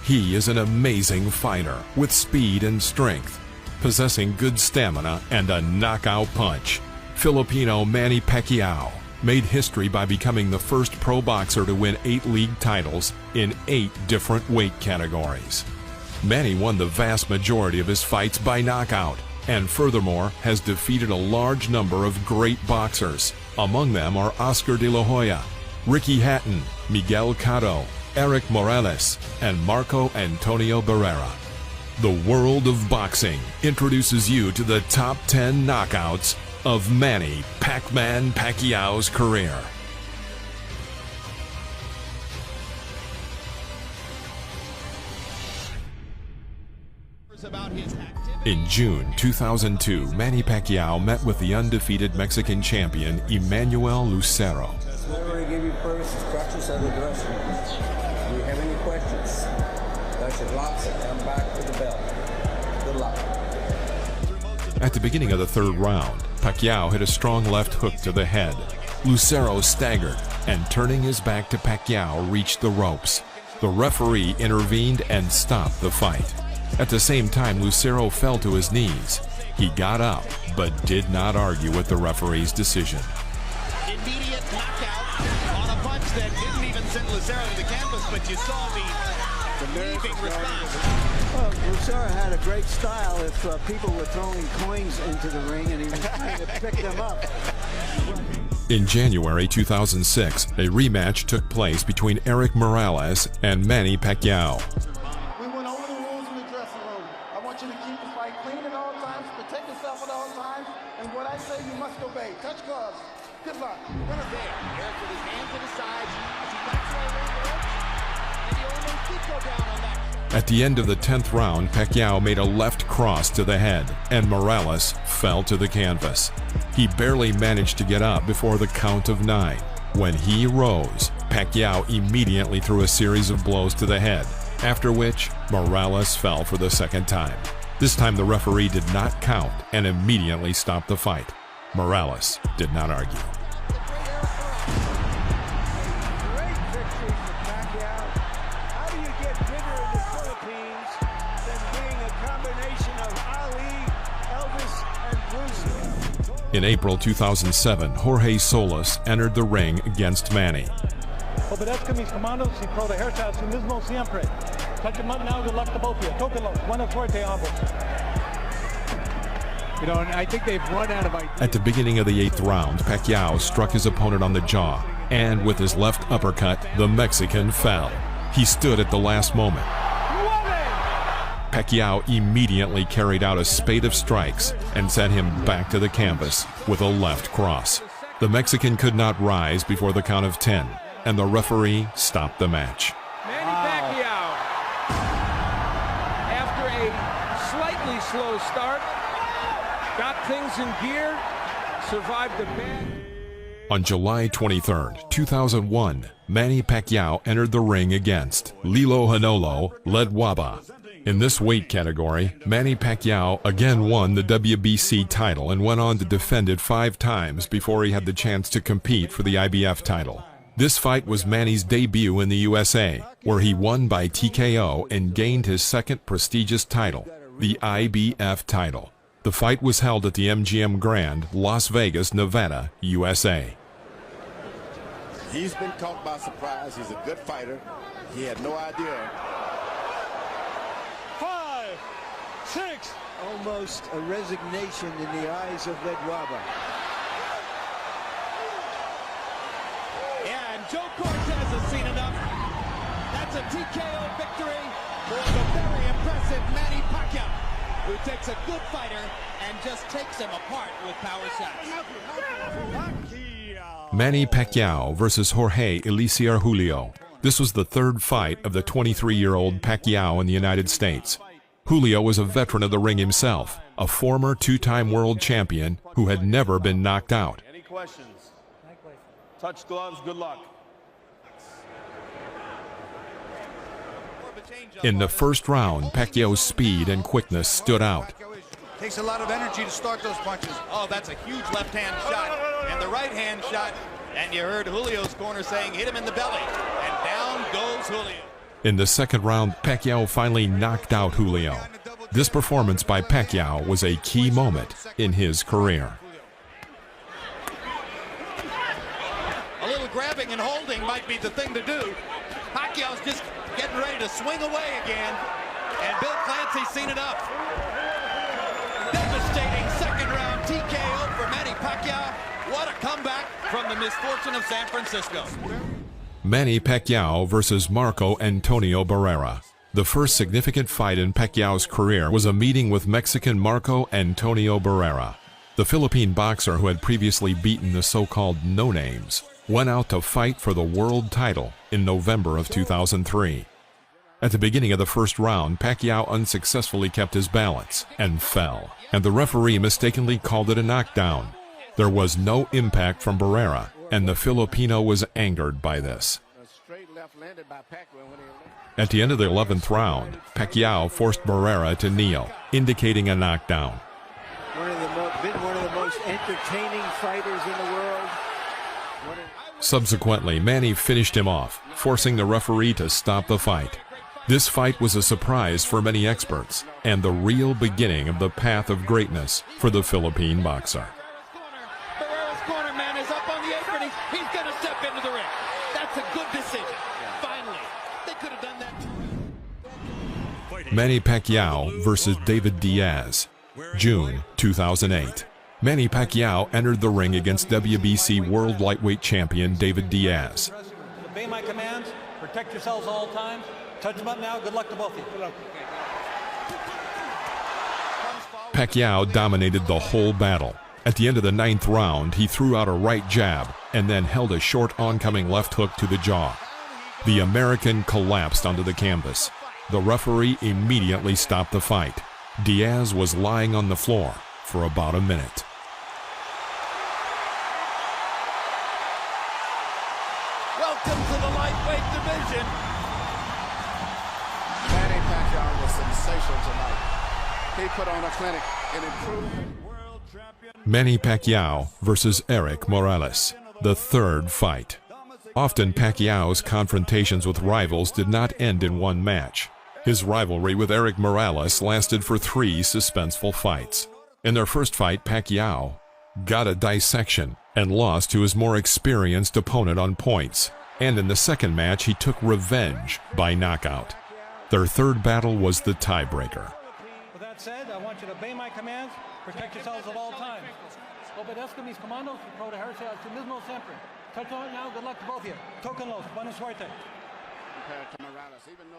He is an amazing fighter with speed and strength, possessing good stamina and a knockout punch. Filipino Manny Pacquiao made history by becoming the first pro boxer to win 8 league titles in 8 different weight categories. Manny won the vast majority of his fights by knockout, and furthermore has defeated a large number of great boxers. Among them are Oscar de la Hoya, Ricky Hatton, Miguel Cotto, Erik Morales, and Marco Antonio Barrera. The world of boxing introduces you to the top 10 knockouts of Manny Pac-Man Pacquiao's career. In June 2002, Manny Pacquiao met with the undefeated Mexican champion Emmanuel Lucero. Whatever I give you first, instructions on the dressing room. Do you have any questions? Touch it, locks it, come back to the belt. Good luck. At the beginning of the 3rd round, Pacquiao hit a strong left hook to the head. Lucero staggered and, turning his back to Pacquiao, reached the ropes. The referee intervened and stopped the fight. At the same time, Lucero fell to his knees. He got up, but did not argue with the referee's decision. Immediate knockout on a punch that didn't even send Lucero to the canvas, but you saw the leaping response. Well, Lucero had a great style if people were throwing coins into the ring and he was trying to pick them up. In January 2006, a rematch took place between Erik Morales and Manny Pacquiao. We went over the rules in the dressing room. I want you to keep the fight clean at all times, protect yourself at all times, and what I say you must obey. Touch gloves. Good luck. Winner there. Erik with his hands at his sides as he backs away around the ropes, and he almost did go down on that. At the end of the 10th round, Pacquiao made a left cross to the head, and Morales fell to the canvas. He barely managed to get up before the count of 9. When he rose, Pacquiao immediately threw a series of blows to the head, after which Morales fell for the 2nd time. This time the referee did not count and immediately stopped the fight. Morales did not argue. Great victory for Pacquiao. How do you get bigger in the Philippines than being a combination of Ali, Elvis, and Bruce Lee? In April 2007, Jorge Solis entered the ring against Manny. Obedezca mis comandos y protegerse a sí mismo siempre. Touch him up now, good luck to both of you. Tóquenlo, buena suerte ambos. You know, and I think they've run out of ideas. At the beginning of the 8th round, Pacquiao struck his opponent on the jaw, and with his left uppercut, the Mexican fell. He stood at the last moment. Pacquiao immediately carried out a spate of strikes and sent him back to the canvas with a left cross. The Mexican could not rise before the count of 10, and the referee stopped the match. Manny Pacquiao, after a slightly slow start, got things in gear, survived the bad. On July 23, 2001, Manny Pacquiao entered the ring against Lilo Hanolo Ledwaba. In this weight category, Manny Pacquiao again won the WBC title and went on to defend it 5 times before he had the chance to compete for the IBF title. This fight was Manny's debut in the USA, where he won by TKO and gained his 2nd prestigious title, the IBF title. The fight was held at the MGM Grand, Las Vegas, Nevada, USA. He's been caught by surprise. He's a good fighter. He had no idea. 5, 6. Almost a resignation in the eyes of Ledwaba. Yeah, and Joe Cortez has seen enough. That's a TKO victory for the very impressive Manny Pacquiao, who takes a good fighter and just takes him apart with power shots. Manny Pacquiao versus Jorge Eliezer Julio. This was the 3rd fight of the 23-year-old Pacquiao in the United States. Julio was a veteran of the ring himself, a former 2-time world champion who had never been knocked out. Any questions? Touch gloves, good luck. In the 1st round, Pacquiao's speed and quickness stood out. Takes a lot of energy to start those punches. Oh, that's a huge left-hand shot, and the right-hand shot, and you heard Julio's corner saying, hit him in the belly, and down goes Julio. In the second round, Pacquiao finally knocked out Julio. This performance by Pacquiao was a key moment in his career. A little grabbing and holding might be the thing to do. Pacquiao's just getting ready to swing away again, and Bill Clancy's seen it up. Devastating second round TKO for Manny Pacquiao. What a comeback from the misfortune of San Francisco. Manny Pacquiao versus Marco Antonio Barrera. The first significant fight in Pacquiao's career was a meeting with Mexican Marco Antonio Barrera. The Philippine boxer, who had previously beaten the so-called no-names, went out to fight for the world title in November of 2003. At the beginning of the first round, Pacquiao unsuccessfully kept his balance and fell, and the referee mistakenly called it a knockdown. There was no impact from Barrera, and the Filipino was angered by this. At the end of the 11th round, Pacquiao forced Barrera to kneel, indicating a knockdown. Been one of the most entertaining fighters in the world. Subsequently, Manny finished him off, forcing the referee to stop the fight. This fight was a surprise for many experts, and the real beginning of the path of greatness for the Philippine boxer. Barrera's corner man is up on the apron. He's going to step into the ring. That's a good decision. Finally, they could have done that. Manny Pacquiao versus David Diaz, June 2008. Manny Pacquiao entered the ring against WBC World Lightweight Champion David Diaz. Obey my commands. Protect yourselves all times. Touch them up now. Good luck to both of you. Good luck. Pacquiao dominated the whole battle. At the end of the 9th round, he threw out a right jab and then held a short oncoming left hook to the jaw. The American collapsed onto the canvas. The referee immediately stopped the fight. Diaz was lying on the floor for about a minute. Welcome to the lightweight division. Manny Pacquiao was sensational tonight. He put on a clinic and improved. Manny Pacquiao versus Erik Morales, the third fight. Often Pacquiao's confrontations with rivals did not end in one match. His rivalry with Erik Morales lasted for 3 suspenseful fights. In their first fight, Pacquiao got a dissection and lost to his more experienced opponent on points. And in the second match, he took revenge by knockout. Their third battle was the tiebreaker. With that said, I want you to obey my commands. Protect yourselves at all times. Obedezco mis comandos y protegerse al sí mismo siempre. Touch on it now. Good luck to both of you. Tóquenlos. Buena suerte.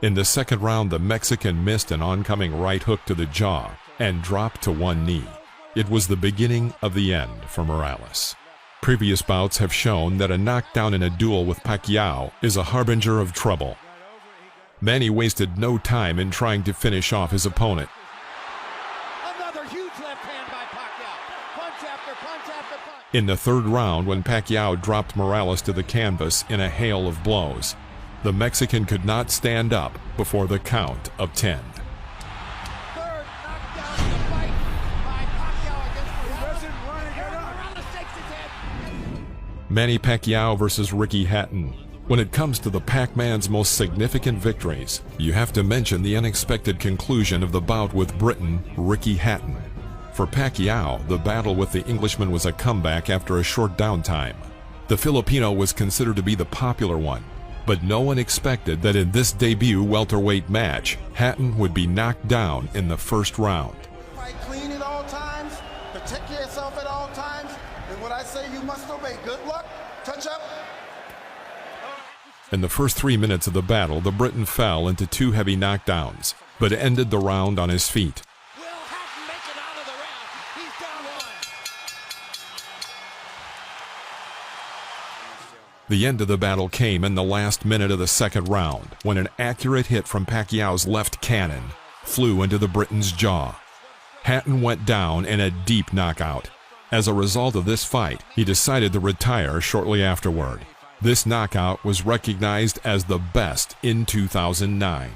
In the second round, the Mexican missed an oncoming right hook to the jaw and dropped to one knee. It was the beginning of the end for Morales. Previous bouts have shown that a knockdown in a duel with Pacquiao is a harbinger of trouble. Manny wasted no time in trying to finish off his opponent. Another huge left hand by Pacquiao. Punch after punch after punch. In the third round, when Pacquiao dropped Morales to the canvas in a hail of blows, the Mexican could not stand up before the count of 10. Third knockdown in the fight by Pacquiao against Morales. Morales shakes his head. Manny Pacquiao versus Ricky Hatton. When it comes to the Pac-Man's most significant victories, you have to mention the unexpected conclusion of the bout with Briton Ricky Hatton. For Pacquiao, the battle with the Englishman was a comeback after a short downtime. The Filipino was considered to be the popular one, but no one expected that in this debut welterweight match, Hatton would be knocked down in the first round. Fight clean at all times, protect yourself at all times, and what I say you must obey. Good luck, touch up. In the first 3 minutes of the battle, the Briton fell into 2 heavy knockdowns, but ended the round on his feet. Will Hatton make it out of the round? He's down one. The end of the battle came in the last minute of the second round, when an accurate hit from Pacquiao's left cannon flew into the Briton's jaw. Hatton went down in a deep knockout. As a result of this fight, he decided to retire shortly afterward. This knockout was recognized as the best in 2009.